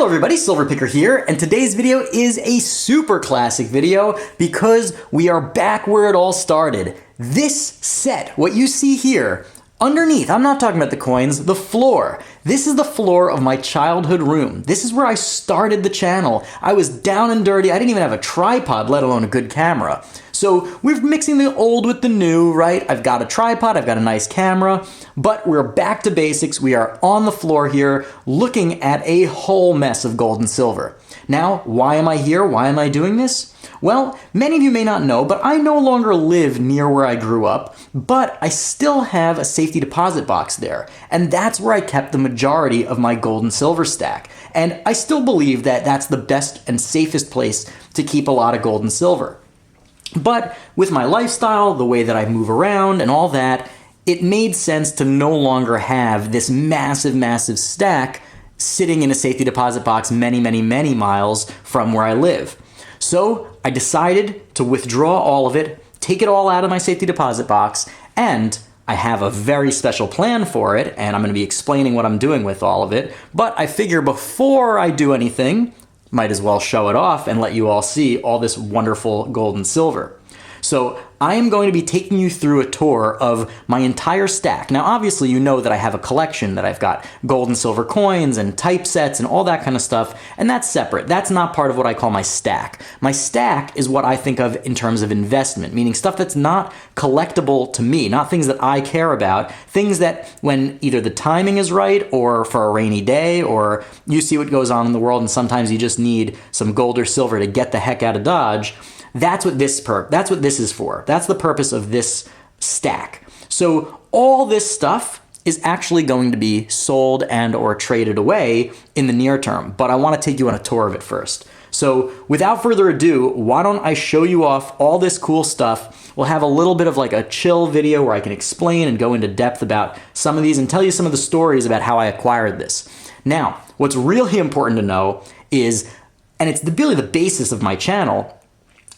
Hello everybody, Silverpicker here, and today's video is a super classic video because we are back where it all started. This set, what you see here, underneath, I'm not talking about the coins, the floor. This is the floor of my childhood room. This is where I started the channel. I was down and dirty, I didn't even have a tripod, let alone a good camera. So we're mixing the old with the new, right? I've got a tripod, I've got a nice camera, but we're back to basics. We are on the floor here looking at a whole mess of gold and silver. Now, why am I here? Why am I doing this? Well, many of you may not know, but I no longer live near where I grew up, but I still have a safety deposit box there. And that's where I kept the majority of my gold and silver stack. And I still believe that that's the best and safest place to keep a lot of gold and silver. But with my lifestyle, the way that I move around and all that, it made sense to no longer have this massive, massive stack sitting in a safety deposit box many, many, many miles from where I live. So I decided to withdraw all of it, take it all out of my safety deposit box, and I have a very special plan for it, and I'm going to be explaining what I'm doing with all of it. But I figure before I do anything, might as well show it off and let you all see all this wonderful gold and silver. So I am going to be taking you through a tour of my entire stack. Now obviously you know that I have a collection, that I've got gold and silver coins and typesets and all that kind of stuff, and that's separate. That's not part of what I call my stack. My stack is what I think of in terms of investment, meaning stuff that's not collectible to me, not things that I care about, things that when either the timing is right or for a rainy day or you see what goes on in the world and sometimes you just need some gold or silver to get the heck out of Dodge. That's what this is for. That's the purpose of this stack. So all this stuff is actually going to be sold and or traded away in the near term, but I want to take you on a tour of it first. So without further ado, why don't I show you off all this cool stuff. We'll have a little bit of like a chill video where I can explain and go into depth about some of these and tell you some of the stories about how I acquired this. Now, what's really important to know is, and it's really the basis of my channel,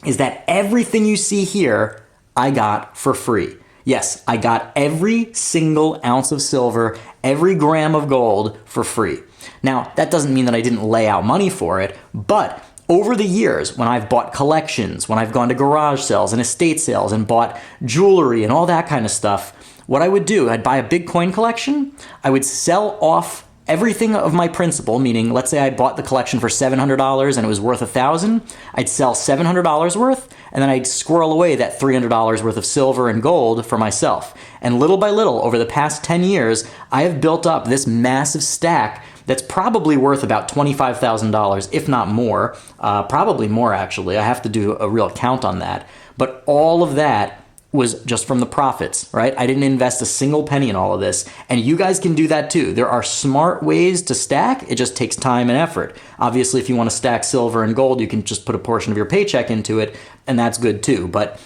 is that everything you see here, I got for free. Yes, I got every single ounce of silver, every gram of gold for free. Now, that doesn't mean that I didn't lay out money for it, but over the years, when I've bought collections, when I've gone to garage sales and estate sales and bought jewelry and all that kind of stuff, what I would do, I'd buy a big coin collection, I would sell off everything of my principal, meaning let's say I bought the collection for $700 and it was worth $1,000, I'd sell $700 worth and then I'd squirrel away that $300 worth of silver and gold for myself. And little by little, over the past 10 years, I have built up this massive stack that's probably worth about $25,000, if not more, probably more actually. I have to do a real count on that. But all of that was just from the profits, right? I didn't invest a single penny in all of this, and you guys can do that too. There are smart ways to stack, it just takes time and effort. Obviously, if you want to stack silver and gold, you can just put a portion of your paycheck into it, and that's good too. But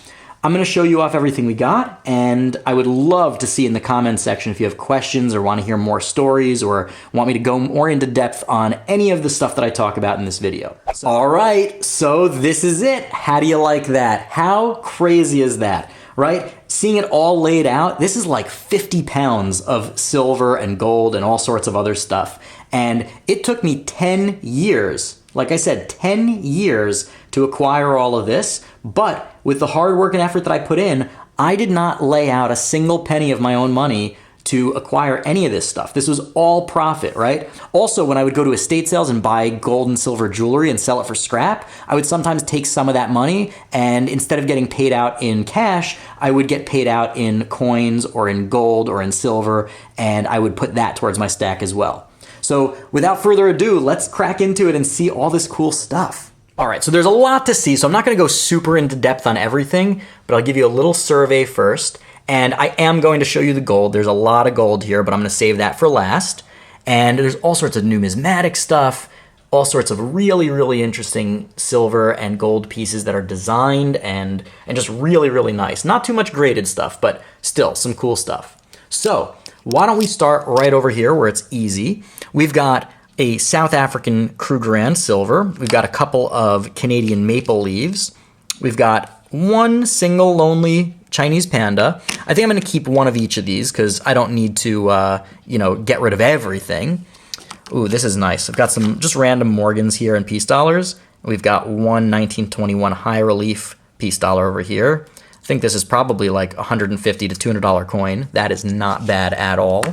I'm going to show you off everything we got, and I would love to see in the comments section if you have questions or want to hear more stories or want me to go more into depth on any of the stuff that I talk about in this video. All right, so this is it. How do you like that? How crazy is that? Right? Seeing it all laid out, this is like 50 pounds of silver and gold and all sorts of other stuff. And it took me 10 years, like I said, 10 years to acquire all of this. But with the hard work and effort that I put in, I did not lay out a single penny of my own money to acquire any of this stuff. This was all profit, right? Also, when I would go to estate sales and buy gold and silver jewelry and sell it for scrap, I would sometimes take some of that money and instead of getting paid out in cash, I would get paid out in coins or in gold or in silver, and I would put that towards my stack as well. So without further ado, let's crack into it and see all this cool stuff. All right, so there's a lot to see, so I'm not gonna go super into depth on everything, but I'll give you a little survey first. And I am going to show you the gold. There's a lot of gold here, but I'm going to save that for last. And there's all sorts of numismatic stuff, all sorts of really, really interesting silver and gold pieces that are designed and just really, really nice. Not too much graded stuff, but still some cool stuff. So why don't we start right over here where it's easy. We've got a South African Krugerrand silver. We've got a couple of Canadian maple leaves. We've got one single lonely Chinese panda. I think I'm going to keep one of each of these because I don't need to, get rid of everything. Ooh, this is nice. I've got some just random Morgans here in piece dollars. We've got one 1921 high relief piece dollar over here. I think this is probably like $150 to $200 coin. That is not bad at all.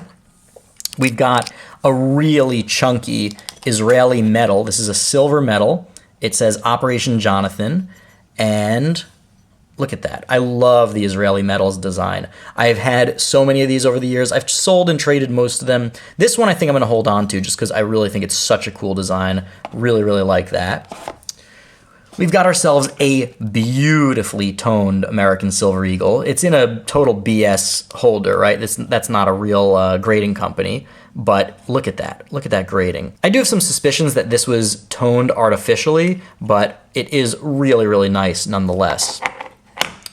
We've got a really chunky Israeli medal. This is a silver medal. It says Operation Jonathan, and look at that. I love the Israeli medals design. I've had so many of these over the years. I've sold and traded most of them. This one I think I'm going to hold on to just because I really think it's such a cool design. Really, really like that. We've got ourselves a beautifully toned American Silver Eagle. It's in a total BS holder, right? That's not a real grading company, but look at that. Look at that grading. I do have some suspicions that this was toned artificially, but it is really, really nice nonetheless.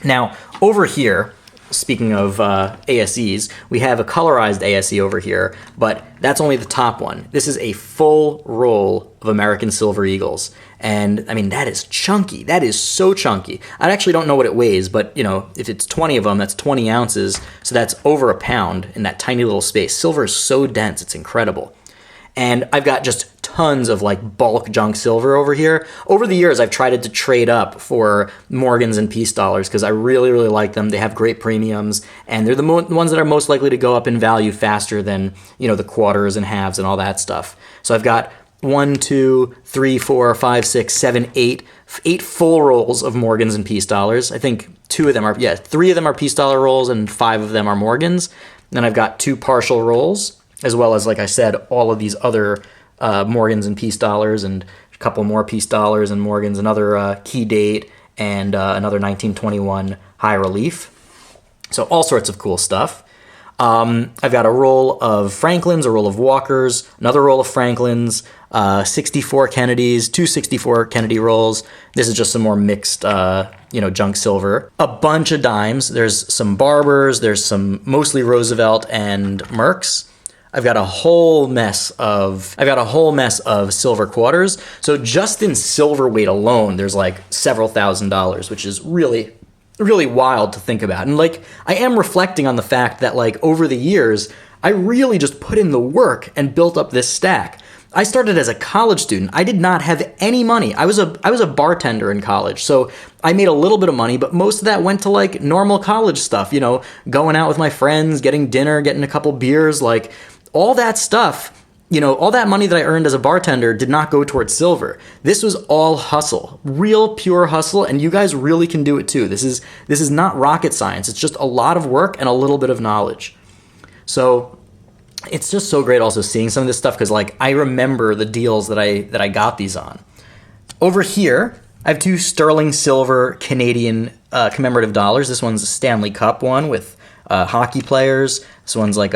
Now, over here, speaking of ASEs, we have a colorized ASE over here, but that's only the top one. This is a full roll of American Silver Eagles. And I mean, that is chunky. That is so chunky. I actually don't know what it weighs, but you know, if it's 20 of them, that's 20 ounces. So that's over a pound in that tiny little space. Silver is so dense, it's incredible. And I've got just tons of like bulk junk silver over here. Over the years, I've tried to trade up for Morgans and piece dollars because I really, really like them. They have great premiums, and they're the ones that are most likely to go up in value faster than, you know, the quarters and halves and all that stuff. So I've got 1, 2, 3, 4, 5, 6, 7, 8 full rolls of Morgans and piece dollars. I think 3 of them are piece dollar rolls and 5 of them are Morgans. Then I've got 2 partial rolls, as well as, like I said, all of these other Morgans and piece dollars, and a couple more piece dollars and Morgans, another key date, and another 1921 high relief. So all sorts of cool stuff. I've got a roll of Franklins, a roll of Walkers, another roll of Franklins, 64 Kennedys, 2 64 Kennedy rolls. This is just some more mixed, junk silver. A bunch of dimes. There's some Barbers. There's some mostly Roosevelt and Mercs. I've got a whole mess of silver quarters. So just in silver weight alone, there's like several $1,000s, which is really, really wild to think about. And like, I am reflecting on the fact that like over the years, I really just put in the work and built up this stack. I started as a college student. I did not have any money. I was a bartender in college, so I made a little bit of money, but most of that went to like normal college stuff, you know, going out with my friends, getting dinner, getting a couple beers, like all that stuff. You know, all that money that I earned as a bartender did not go towards silver. This was all hustle, real pure hustle, and you guys really can do it too. This is not rocket science. It's just a lot of work and a little bit of knowledge. So it's just so great also seeing some of this stuff because like I remember the deals that I got these on. Over here, I have 2 sterling silver Canadian commemorative dollars. This one's a Stanley Cup one with hockey players. This one's like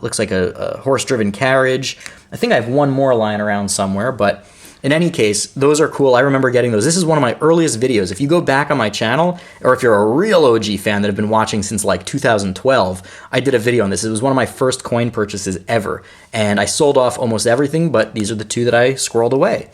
looks like a horse-driven carriage. I think I have one more lying around somewhere, but in any case, those are cool. I remember getting those. This is one of my earliest videos. If you go back on my channel, or if you're a real OG fan that have been watching since like 2012, I did a video on this. It was one of my first coin purchases ever, and I sold off almost everything, but these are the 2 that I squirreled away.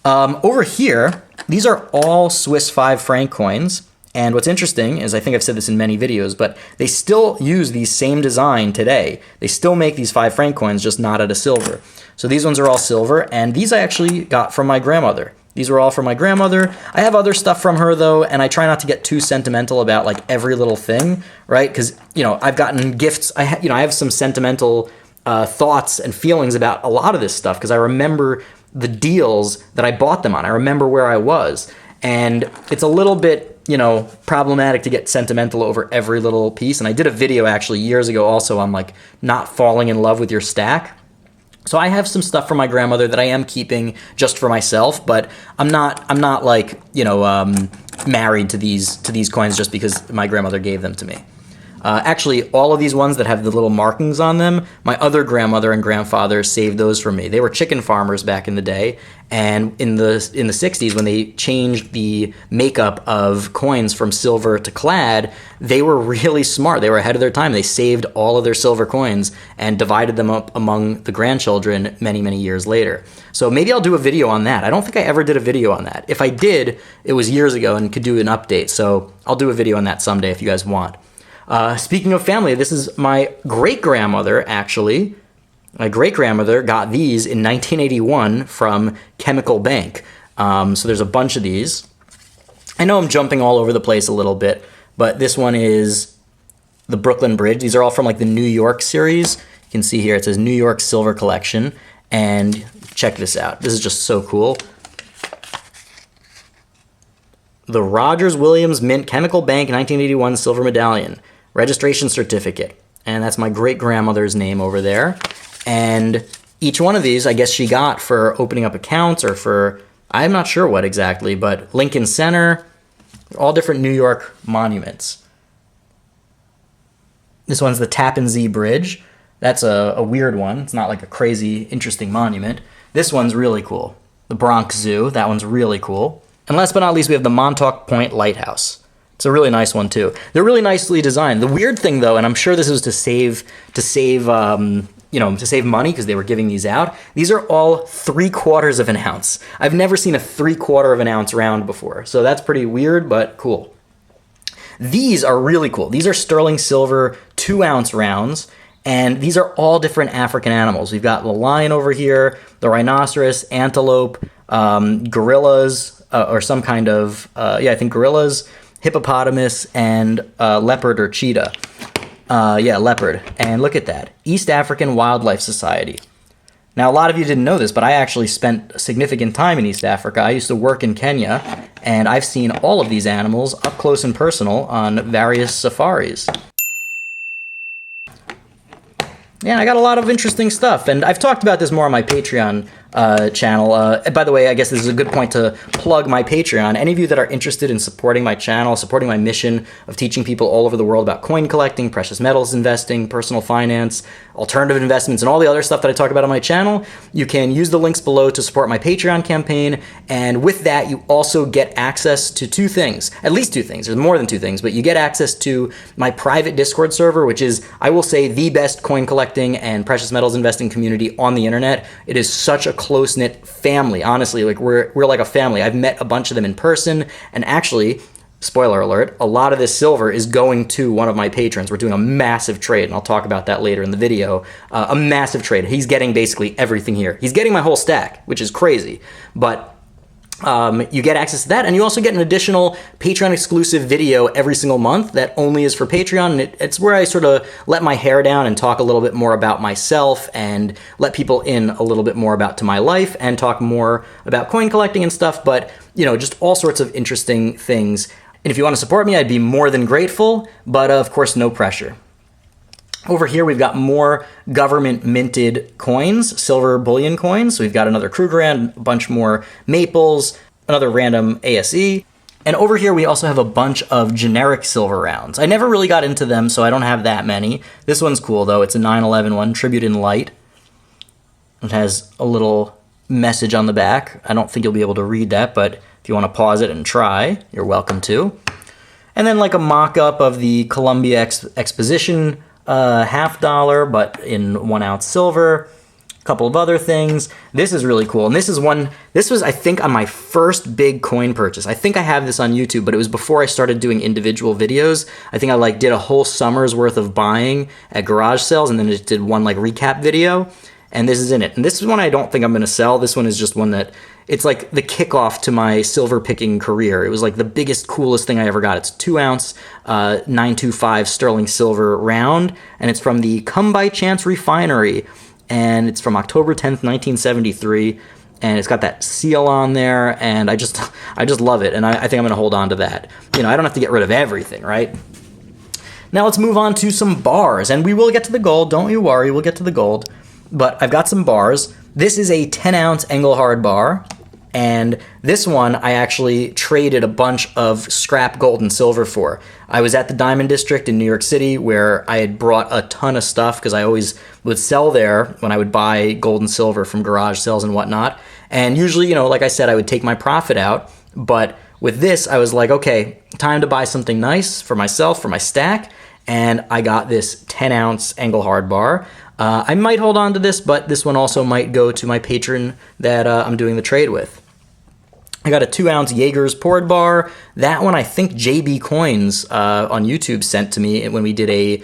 Over here, these are all Swiss 5 franc coins. And what's interesting is, I think I've said this in many videos, but they still use these same design today. They still make these 5 franc coins, just not out of silver. So these ones are all silver, and these I actually got from my grandmother. These were all from my grandmother. I have other stuff from her though, and I try not to get too sentimental about like every little thing, right? Because, you know, I've gotten gifts. I have some sentimental thoughts and feelings about a lot of this stuff because I remember the deals that I bought them on. I remember where I was, and it's a little bit, you know, problematic to get sentimental over every little piece. And I did a video actually years ago also on like not falling in love with your stack. So I have some stuff from my grandmother that I am keeping just for myself, but I'm not like, you know, married to these coins just because my grandmother gave them to me. Actually, all of these ones that have the little markings on them, my other grandmother and grandfather saved those for me. They were chicken farmers back in the day, and in the 60s when they changed the makeup of coins from silver to clad, they were really smart. They were ahead of their time. They saved all of their silver coins and divided them up among the grandchildren many, many years later. So maybe I'll do a video on that. I don't think I ever did a video on that. If I did, it was years ago and could do an update. So I'll do a video on that someday if you guys want. Speaking of family, this is my great-grandmother, actually. My great-grandmother got these in 1981 from Chemical Bank. So there's a bunch of these. I know I'm jumping all over the place a little bit, but this one is the Brooklyn Bridge. These are all from like the New York series. You can see here it says New York Silver Collection. And check this out. This is just so cool. The Rogers Williams Mint Chemical Bank 1981 Silver Medallion. Registration certificate. And that's my great-grandmother's name over there. And each one of these, I guess she got for opening up accounts or for, I'm not sure what exactly, but Lincoln Center, all different New York monuments. This one's the Tappan Zee Bridge. That's a weird one. It's not like a crazy, interesting monument. This one's really cool. The Bronx Zoo, that one's really cool. And last but not least, we have the Montauk Point Lighthouse. It's a really nice one too. They're really nicely designed. The weird thing though, and I'm sure this was to save money because they were giving these out. These are all 3/4 of an ounce. I've never seen a 3/4 of an ounce round before. So that's pretty weird, but cool. These are really cool. These are sterling silver 2-ounce rounds. And these are all different African animals. We've got the lion over here, the rhinoceros, antelope, gorillas, or some kind of, I think gorillas, hippopotamus, and leopard or cheetah. Leopard. And look at that. East African Wildlife Society. Now, a lot of you didn't know this, but I actually spent significant time in East Africa. I used to work in Kenya, and I've seen all of these animals up close and personal on various safaris. Yeah, I got a lot of interesting stuff, and I've talked about this more on my Patreon channel. By the way, I guess this is a good point to plug my Patreon. Any of you that are interested in supporting my channel, supporting my mission of teaching people all over the world about coin collecting, precious metals investing, personal finance, alternative investments, and all the other stuff that I talk about on my channel, you can use the links below to support my Patreon campaign. And with that, you also get access to 2 things, at least 2 things. There's more than 2 things, but you get access to my private Discord server, which is, I will say, the best coin collecting and precious metals investing community on the internet. It is such a close-knit family. Honestly, like we're like a family. I've met a bunch of them in person, and actually, spoiler alert, a lot of this silver is going to one of my patrons. We're doing a massive trade, and I'll talk about that later in the video. A massive trade. He's getting basically everything here. He's getting my whole stack, which is crazy, but you get access to that, and you also get an additional Patreon exclusive video every single month that only is for Patreon, and it's where I sort of let my hair down and talk a little bit more about myself and let people in a little bit more about to my life and talk more about coin collecting and stuff, but just all sorts of interesting things. And if you want to support me, I'd be more than grateful, but of course, no pressure. Over here, we've got more government-minted coins, silver bullion coins. So we've got another Krugerrand, a bunch more Maples, another random ASE. And over here, we also have a bunch of generic silver rounds. I never really got into them, so I don't have that many. This one's cool, though. It's a 9/11 one, Tribute in Light. It has a little message on the back. I don't think you'll be able to read that, but if you want to pause it and try, you're welcome to. And then like a mock-up of the Columbia Exposition $50, but in 1-ounce silver. A couple of other things. This is really cool, and this was, I think, on my first big coin purchase. I think I have this on YouTube, but it was before I started doing individual videos. I think I did a whole summer's worth of buying at garage sales, and then just did one recap video, and this is in it. And this is one I don't think I'm going to sell. This one is just one that, it's like the kickoff to my silver picking career. It was like the biggest, coolest thing I ever got. It's 2-ounce 925 sterling silver round, and it's from the Come By Chance Refinery, and it's from October 10th, 1973, and it's got that seal on there, and I just love it, and I think I'm going to hold on to that. I don't have to get rid of everything, right? Now let's move on to some bars, and we will get to the gold. Don't you worry, we'll get to the gold. But I've got some bars. This is a 10-ounce Engelhard bar, and this one I actually traded a bunch of scrap gold and silver for. I was at the Diamond District in New York City where I had brought a ton of stuff because I always would sell there when I would buy gold and silver from garage sales and whatnot. And usually, like I said, I would take my profit out. But with this, I was like, okay, time to buy something nice for myself, for my stack. And I got this 10-ounce Engelhard bar. I might hold on to this, but this one also might go to my patron that I'm doing the trade with. I got a 2-ounce Jaeger's poured bar. That one I think JB Coins on YouTube sent to me when we did a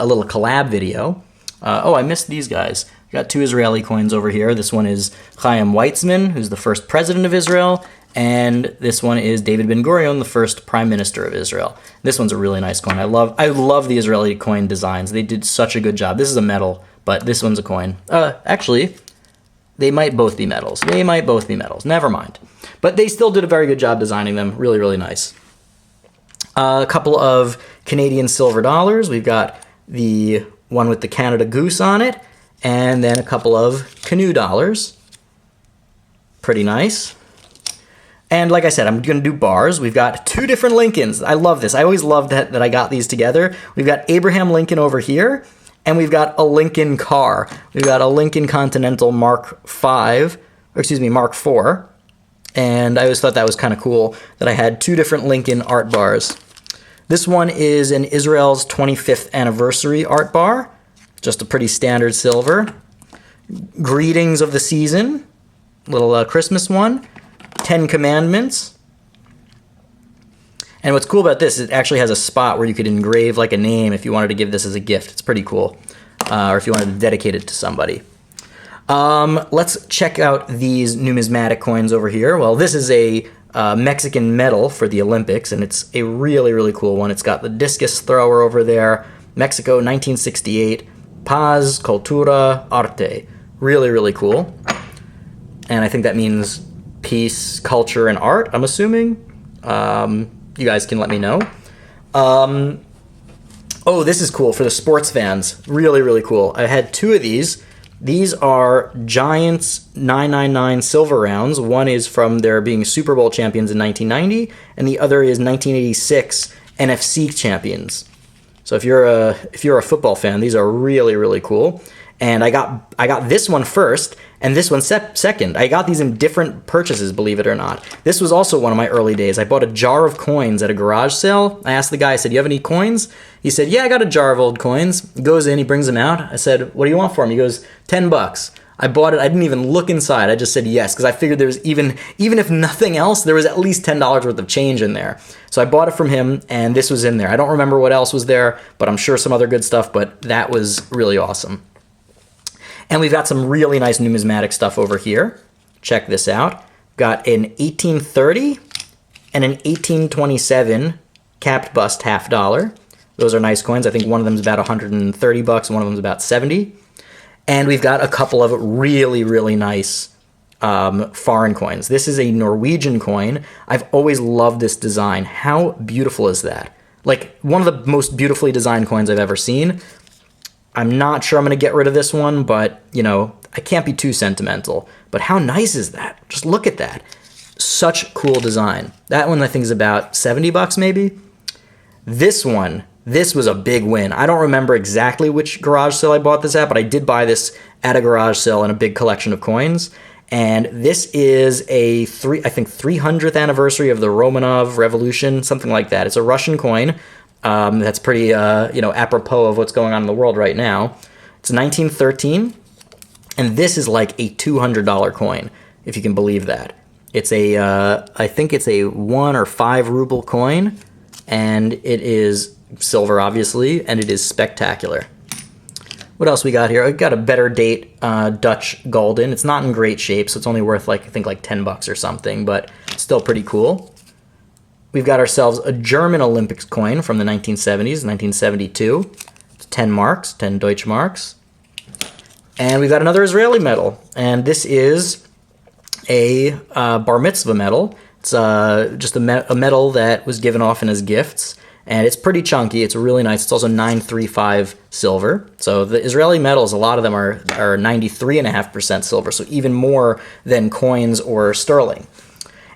little collab video. Oh, I missed these guys. Got two Israeli coins over here. This one is Chaim Weizmann, who's the first president of Israel, and this one is David Ben-Gurion, the first prime minister of Israel. This one's a really nice coin. I love the Israeli coin designs. They did such a good job. This is a metal, but this one's a coin. Actually, they might both be metals. They might both be metals. Never mind. But they still did a very good job designing them. Really, really nice. A couple of Canadian silver dollars. We've got the one with the Canada Goose on it, and then a couple of canoe dollars. Pretty nice. And like I said, I'm going to do bars. We've got two different Lincolns. I love this. I always loved that I got these together. We've got Abraham Lincoln over here, and we've got a Lincoln car. We've got a Lincoln Continental Mark IV, Mark IV. And I always thought that was kind of cool that I had two different Lincoln art bars. This one is an Israel's 25th anniversary art bar. Just a pretty standard silver. Greetings of the season. Little Christmas one. 10 Commandments. And what's cool about this is it actually has a spot where you could engrave like a name if you wanted to give this as a gift. It's pretty cool. Or if you wanted to dedicate it to somebody. Let's check out these numismatic coins over here. Well, this is a Mexican medal for the Olympics, and it's a really, really cool one. It's got the discus thrower over there. Mexico, 1968. Paz, Cultura, Arte. Really, really cool. And I think that means peace, culture, and art, I'm assuming. You guys can let me know. Oh, this is cool for the sports fans. Really, really cool. I had two of these. These are Giants 999 silver rounds. One is from their being Super Bowl champions in 1990, and the other is 1986 NFC champions. So if you're a football fan, these are really, really cool. And I got this one first, and this one second. I got these in different purchases, believe it or not. This was also one of my early days. I bought a jar of coins at a garage sale. I asked the guy, I said, "You have any coins?" He said, "Yeah, I got a jar of old coins." He goes in, he brings them out. I said, "What do you want for them?" He goes, $10. I bought it. I didn't even look inside. I just said yes, because I figured there was even if nothing else, there was at least $10 worth of change in there. So I bought it from him, and this was in there. I don't remember what else was there, but I'm sure some other good stuff, but that was really awesome. And we've got some really nice numismatic stuff over here. Check this out. Got an 1830 and an 1827 capped bust $half. Those are nice coins. I think one of them is about $130 and one of them is about $70. And we've got a couple of really, really nice foreign coins. This is a Norwegian coin. I've always loved this design. How beautiful is that? Like, one of the most beautifully designed coins I've ever seen. I'm not sure I'm going to get rid of this one, but, you know, I can't be too sentimental. But how nice is that? Just look at that. Such cool design. That one I think is about $70 maybe. This one, this was a big win. I don't remember exactly which garage sale I bought this at, but I did buy this at a garage sale in a big collection of coins. And this is I think 300th anniversary of the Romanov Revolution, something like that. It's a Russian coin. That's pretty, apropos of what's going on in the world right now. It's 1913, and this is like a $200 coin, if you can believe that. It's I think it's a 1 or 5 ruble coin, and it is silver, obviously, and it is spectacular. What else we got here? I got a better date Dutch Gulden. It's not in great shape, so it's only worth I think $10 or something, but still pretty cool. We've got ourselves a German Olympics coin from the 1970s, 1972. It's 10 marks, 10 Deutsche Marks. And we've got another Israeli medal, and this is a bar mitzvah medal. It's just a medal that was given often as gifts, and it's pretty chunky. It's really nice. It's also 935 silver. So the Israeli medals, a lot of them are 93.5% silver, so even more than coins or sterling.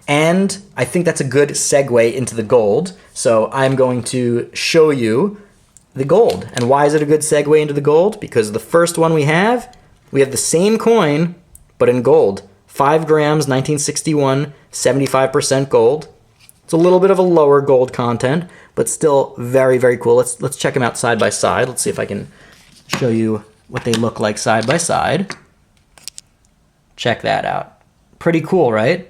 And I think that's a good segue into the gold. So I'm going to show you the gold. And why is it a good segue into the gold? Because the first one we have the same coin, but in gold. 5 grams, 1961, 75% gold. It's a little bit of a lower gold content, but still very, very cool. Let's check them out side by side. Let's see if I can show you what they look like side by side. Check that out. Pretty cool, right?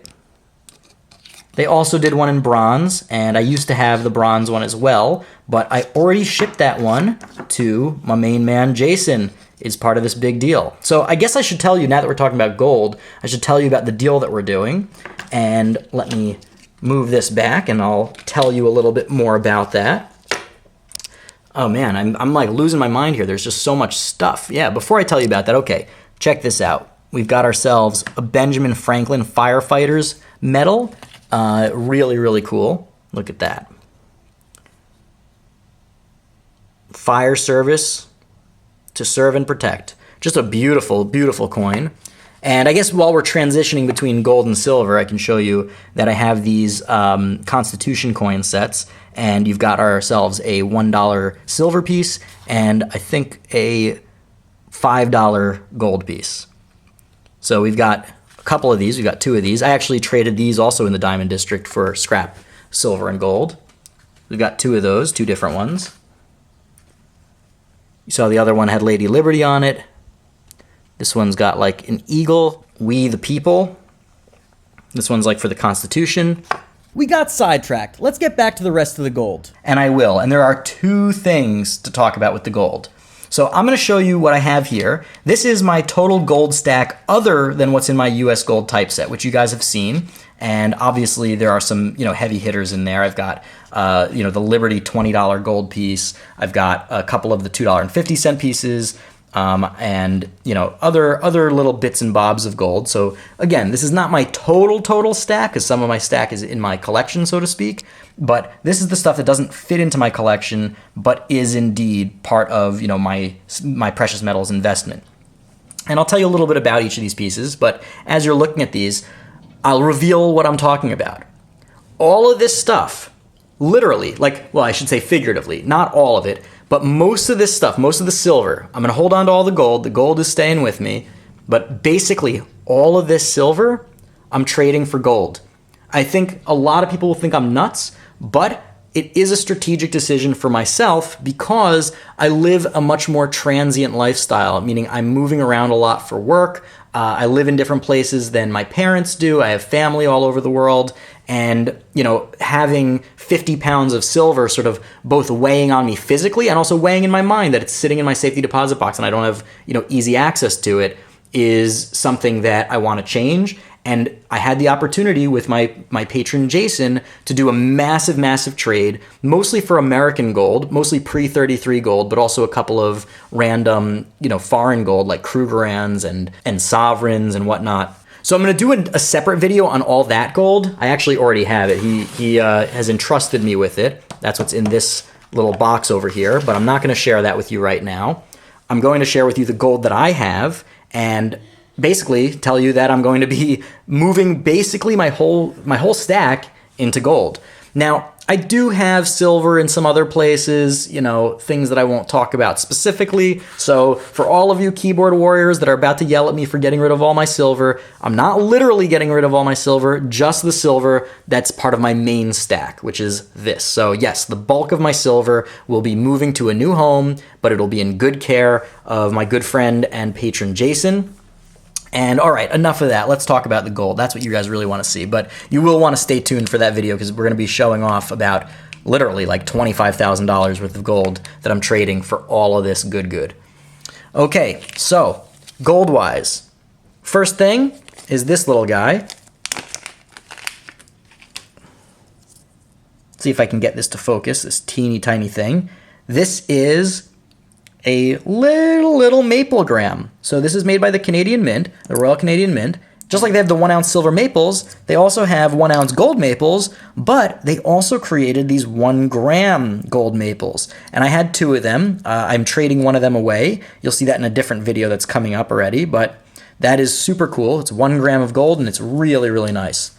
They also did one in bronze, and I used to have the bronze one as well, but I already shipped that one to my main man, Jason, is part of this big deal. So I guess I should tell you, now that we're talking about gold, I should tell you about the deal that we're doing. And let me move this back and I'll tell you a little bit more about that. Oh man, I'm like losing my mind here. There's just so much stuff. Yeah, before I tell you about that, okay, check this out. We've got ourselves a Benjamin Franklin Firefighters medal. Really, really cool. Look at that. Fire service to serve and protect. Just a beautiful, beautiful coin. And I guess while we're transitioning between gold and silver, I can show you that I have these Constitution coin sets, and you've got ourselves a $1 silver piece and I think a $5 gold piece. So we've got a couple of these. We've got two of these. I actually traded these also in the Diamond District for scrap silver and gold. We've got two of those, two different ones. You saw the other one had Lady Liberty on it. This one's got like an eagle, we the people. This one's like for the Constitution. We got sidetracked. Let's get back to the rest of the gold. And I will. And there are two things to talk about with the gold. So I'm going to show you what I have here. This is my total gold stack other than what's in my US gold typeset, which you guys have seen. And obviously there are some, heavy hitters in there. I've got, the Liberty $20 gold piece. I've got a couple of the $2.50 pieces. And other little bits and bobs of gold. So again, this is not my total stack, because some of my stack is in my collection, so to speak. But this is the stuff that doesn't fit into my collection, but is indeed part of my precious metals investment. And I'll tell you a little bit about each of these pieces. But as you're looking at these, I'll reveal what I'm talking about. All of this stuff, literally, I should say figuratively, not all of it. But most of this stuff, most of the silver, I'm going to hold on to all the gold. The gold is staying with me. But basically, all of this silver, I'm trading for gold. I think a lot of people will think I'm nuts, but it is a strategic decision for myself because I live a much more transient lifestyle, meaning I'm moving around a lot for work. I live in different places than my parents do. I have family all over the world. And, having 50 pounds of silver sort of both weighing on me physically and also weighing in my mind that it's sitting in my safety deposit box and I don't have, easy access to it is something that I want to change. And I had the opportunity with my patron Jason to do a massive trade, mostly for American gold, mostly pre-33 gold, but also a couple of random, foreign gold like Krugerrands and Sovereigns and whatnot. So I'm going to do a separate video on all that gold. I actually already have it. He has entrusted me with it. That's what's in this little box over here, but I'm not going to share that with you right now. I'm going to share with you the gold that I have and basically tell you that I'm going to be moving basically my whole stack into gold. Now, I do have silver in some other places, things that I won't talk about specifically. So for all of you keyboard warriors that are about to yell at me for getting rid of all my silver, I'm not literally getting rid of all my silver, just the silver that's part of my main stack, which is this. So yes, the bulk of my silver will be moving to a new home, but it'll be in good care of my good friend and patron Jason. And all right, enough of that. Let's talk about the gold. That's what you guys really want to see. But you will want to stay tuned for that video because we're going to be showing off about literally like $25,000 worth of gold that I'm trading for all of this good. Okay, so gold-wise, first thing is this little guy. Let's see if I can get this to focus, this teeny tiny thing. This is a little maple gram. So this is made by the Canadian Mint, the Royal Canadian Mint. Just like they have the 1 ounce silver maples, they also have 1 ounce gold maples, but they also created these 1 gram gold maples. And I had 2 of them. I'm trading one of them away. You'll see that in a different video that's coming up already, but that is super cool. It's 1 gram of gold and it's really nice.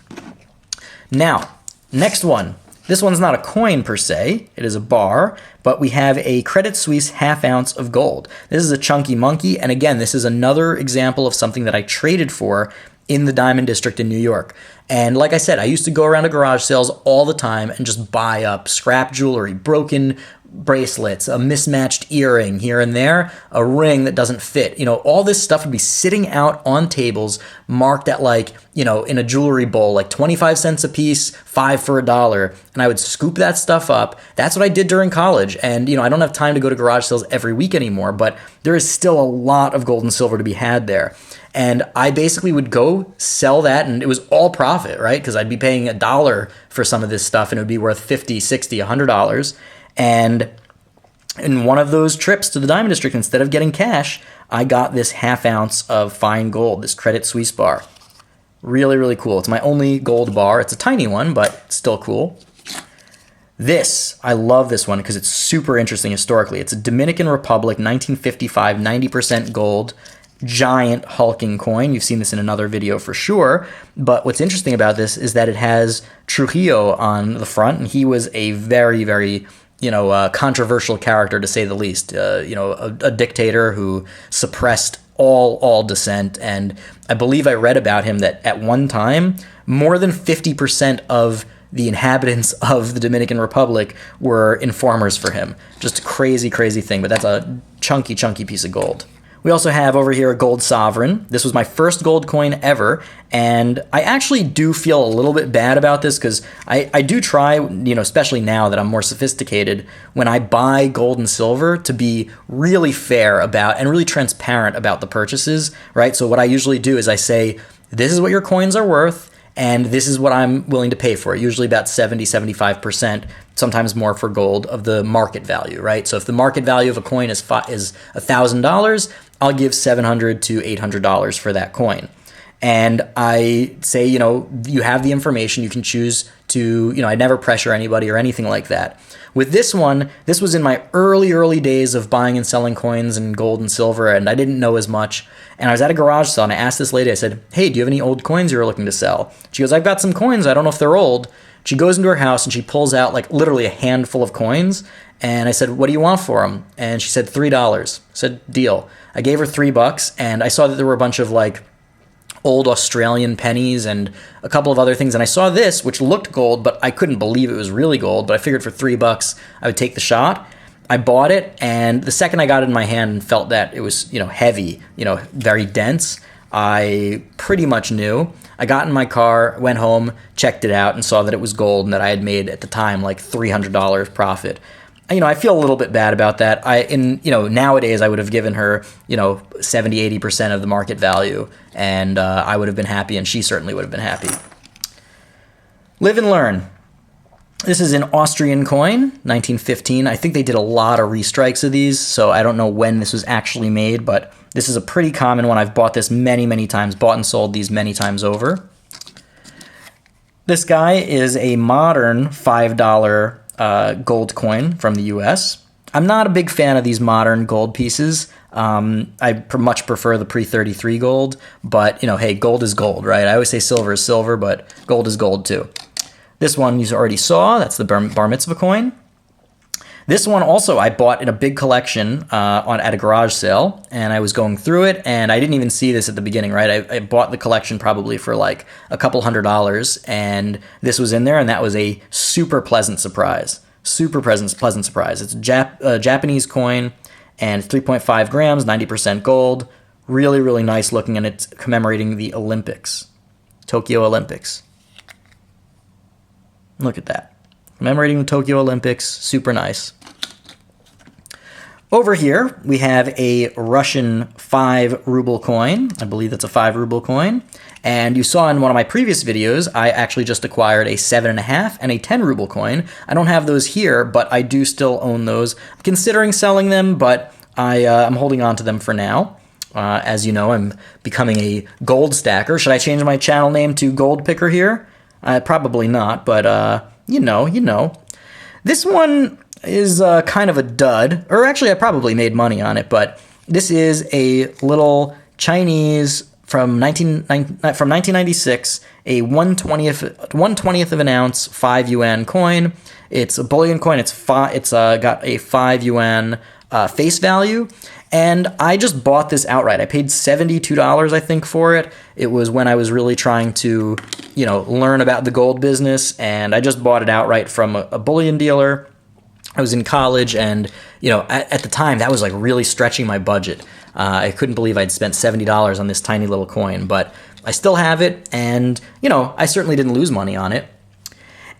Now, next one. This one's not a coin per se, it is a bar, but we have a Credit Suisse ½ ounce of gold. This is a chunky monkey, and again, this is another example of something that I traded for in the Diamond District in New York. And like I said, I used to go around to garage sales all the time and just buy up scrap jewelry, broken bracelets, a mismatched earring here and there, a ring that doesn't fit. All this stuff would be sitting out on tables marked at in a jewelry bowl, like 25 cents a piece, 5 for $1. And I would scoop that stuff up. That's what I did during college. And, I don't have time to go to garage sales every week anymore, but there is still a lot of gold and silver to be had there. And I basically would go sell that, and it was all profit, right? Because I'd be paying $1 for some of this stuff, and it would be worth $50, $60, $100. And in one of those trips to the Diamond District, instead of getting cash, I got this ½ ounce of fine gold, this Credit Suisse bar. Really, really cool. It's my only gold bar. It's a tiny one, but it's still cool. This, I love this one because it's super interesting historically. It's a Dominican Republic, 1955, 90% gold, giant hulking coin. You've seen this in another video for sure. But what's interesting about this is that it has Trujillo on the front, and he was a very, very controversial character, to say the least. A dictator who suppressed all dissent. And I believe I read about him that at one time, more than 50% of the inhabitants of the Dominican Republic were informers for him. Just a crazy, crazy thing, but that's a chunky, chunky piece of gold. We also have over here a gold sovereign. This was my first gold coin ever, and I actually do feel a little bit bad about this because I do try, especially now that I'm more sophisticated, when I buy gold and silver to be really fair about and really transparent about the purchases, right? So what I usually do is I say, this is what your coins are worth, and this is what I'm willing to pay for it, usually about 70, 75%, sometimes more for gold, of the market value, right? So if the market value of a coin is $1,000, I'll give $700 to $800 for that coin. And I say, you have the information, you can choose to, I never pressure anybody or anything like that. With this one, this was in my early days of buying and selling coins and gold and silver, and I didn't know as much. And I was at a garage sale, and I asked this lady, I said, hey, do you have any old coins you're looking to sell? She goes, I've got some coins, I don't know if they're old. She goes into her house, and she pulls out literally a handful of coins, and I said, what do you want for them? And she said, $3. I said, deal. I gave her $3, and I saw that there were a bunch of old Australian pennies and a couple of other things. And I saw this, which looked gold, but I couldn't believe it was really gold. But I figured for $3, I would take the shot. I bought it, and the second I got it in my hand and felt that it was, heavy, very dense, I pretty much knew. I got in my car, went home, checked it out, and saw that it was gold and that I had made at the time $300 profit. I feel a little bit bad about that. Nowadays I would have given her, 70, 80% of the market value, and I would have been happy, and she certainly would have been happy. Live and learn. This is an Austrian coin, 1915. I think they did a lot of restrikes of these, so I don't know when this was actually made, but this is a pretty common one. I've bought this many, many times, bought and sold these many times over. This guy is a modern $5 gold coin from the US. I'm not a big fan of these modern gold pieces. I much prefer the pre-33 gold, but hey, gold is gold, right? I always say silver is silver, but gold is gold too. This one you already saw, that's the bar mitzvah coin. This one also I bought in a big collection at a garage sale, and I was going through it, and I didn't even see this at the beginning, right? I bought the collection probably for a couple $100, and this was in there, and that was a super pleasant surprise. Super pleasant surprise. It's a Japanese coin, and 3.5 grams, 90% gold. Really, really nice looking, and it's commemorating the Olympics, Tokyo Olympics. Look at that. Commemorating the Tokyo Olympics, super nice. Over here, we have a Russian 5 ruble coin. I believe that's a 5 ruble coin. And you saw in one of my previous videos, I actually just acquired a 7.5 and a 10 ruble coin. I don't have those here, but I do still own those. I'm considering selling them, but I'm holding on to them for now. As you know, I'm becoming a gold stacker. Should I change my channel name to Gold Picker here? Probably not, but you know. This one is kind of a dud, or actually I probably made money on it, but this is a little Chinese from 1996, a 1/20th of an ounce 5 yuan coin. It's a bullion coin. It's got a 5 yuan face value, and I just bought this outright. I paid $72, I think, for it. It was when I was really trying to, learn about the gold business, and I just bought it outright from a bullion dealer. I was in college, and at the time that was like really stretching my budget. I couldn't believe I'd spent $70 on this tiny little coin, but I still have it, and I certainly didn't lose money on it.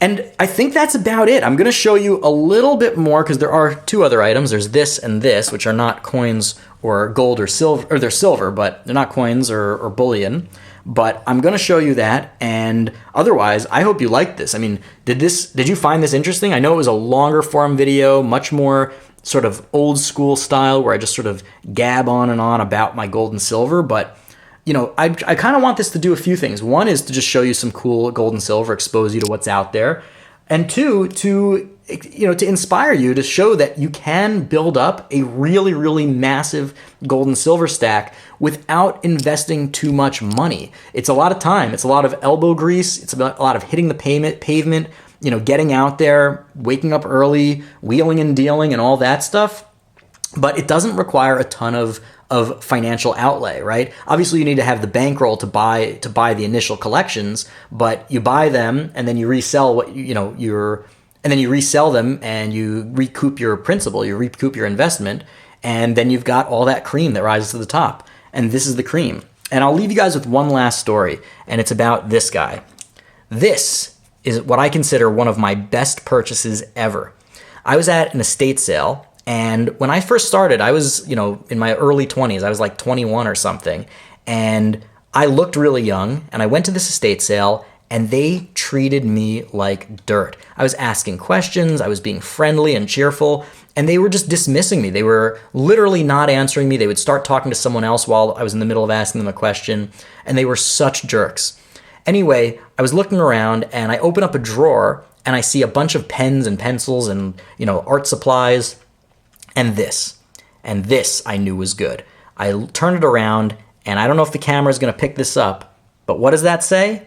And I think that's about it. I'm going to show you a little bit more because there are two other items. There's this and this, which are not coins or gold or silver, or they're silver, but they're not coins or bullion. But I'm going to show you that, and otherwise, I hope you liked this. I mean, did you find this interesting? I know it was a longer form video, much more sort of old school style, where I just sort of gab on and on about my gold and silver, but I kind of want this to do a few things. One is to just show you some cool gold and silver, expose you to what's out there. And two, to inspire you to show that you can build up a really, really massive gold and silver stack without investing too much money. It's a lot of time. It's a lot of elbow grease. It's a lot of hitting the pavement, getting out there, waking up early, wheeling and dealing and all that stuff. But it doesn't require a ton of financial outlay, right? Obviously, you need to have the bankroll to buy the initial collections, but you buy them and then you resell and then you resell them and you recoup your principal, you recoup your investment, and then you've got all that cream that rises to the top. And this is the cream. And I'll leave you guys with one last story, and it's about this guy. This is what I consider one of my best purchases ever. I was at an estate sale. And when I first started, I was, in my early 20s. I was like 21 or something. And I looked really young, and I went to this estate sale, and they treated me like dirt. I was asking questions, I was being friendly and cheerful, and they were just dismissing me. They were literally not answering me. They would start talking to someone else while I was in the middle of asking them a question, and they were such jerks. Anyway, I was looking around, and I open up a drawer, and I see a bunch of pens and pencils and, art supplies. And this I knew was good. I turned it around, and I don't know if the camera is going to pick this up, but what does that say?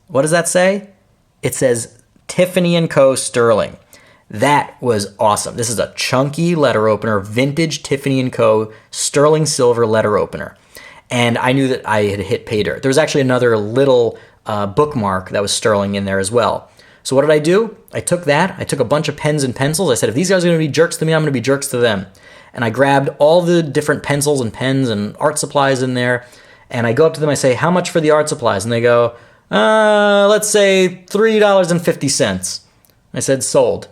What does that say? It says Tiffany & Co. Sterling. That was awesome. This is a chunky letter opener, vintage Tiffany & Co. Sterling silver letter opener. And I knew that I had hit pay dirt. There was actually another little bookmark that was sterling in there as well. So what did I do? I took a bunch of pens and pencils. I said, if these guys are going to be jerks to me, I'm going to be jerks to them. And I grabbed all the different pencils and pens and art supplies in there. And I go up to them, I say, how much for the art supplies? And they go, let's say $3.50. I said, sold.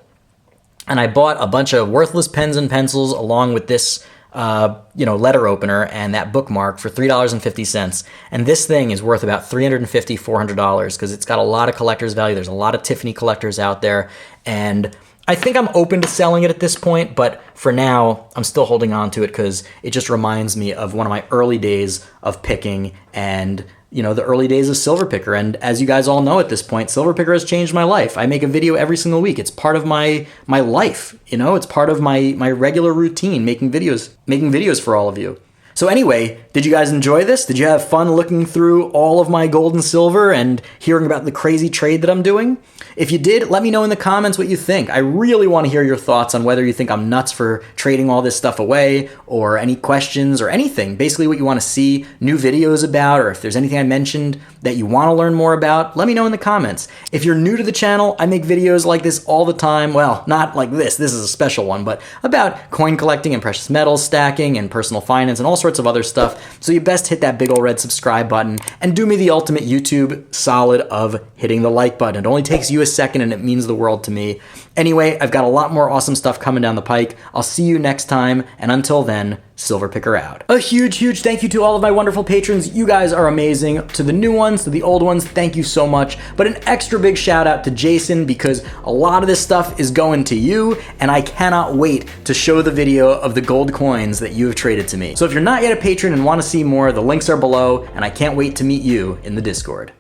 And I bought a bunch of worthless pens and pencils along with this letter opener and that bookmark for $3.50. And this thing is worth about $350, $400 because it's got a lot of collector's value. There's a lot of Tiffany collectors out there. And I think I'm open to selling it at this point, but for now, I'm still holding on to it because it just reminds me of one of my early days of picking and the early days of Silverpicker. And as you guys all know at this point, Silverpicker has changed my life. I make a video every single week. It's part of my life. It's part of my regular routine, making videos for all of you. So anyway, did you guys enjoy this? Did you have fun looking through all of my gold and silver and hearing about the crazy trade that I'm doing? If you did, let me know in the comments what you think. I really want to hear your thoughts on whether you think I'm nuts for trading all this stuff away, or any questions or anything. Basically what you want to see new videos about, or if there's anything I mentioned that you want to learn more about, let me know in the comments. If you're new to the channel, I make videos like this all the time. Well, not like this. This is a special one, but about coin collecting and precious metals stacking and personal finance and all sorts of other stuff. So you best hit that big old red subscribe button and do me the ultimate YouTube solid of hitting the like button. It only takes you a second and it means the world to me. Anyway, I've got a lot more awesome stuff coming down the pike. I'll see you next time, and until then, Silverpicker out. A huge, huge thank you to all of my wonderful patrons. You guys are amazing. To the new ones, to the old ones, thank you so much. But an extra big shout out to Jason, because a lot of this stuff is going to you, and I cannot wait to show the video of the gold coins that you have traded to me. So if you're not yet a patron and want to see more, the links are below, and I can't wait to meet you in the Discord.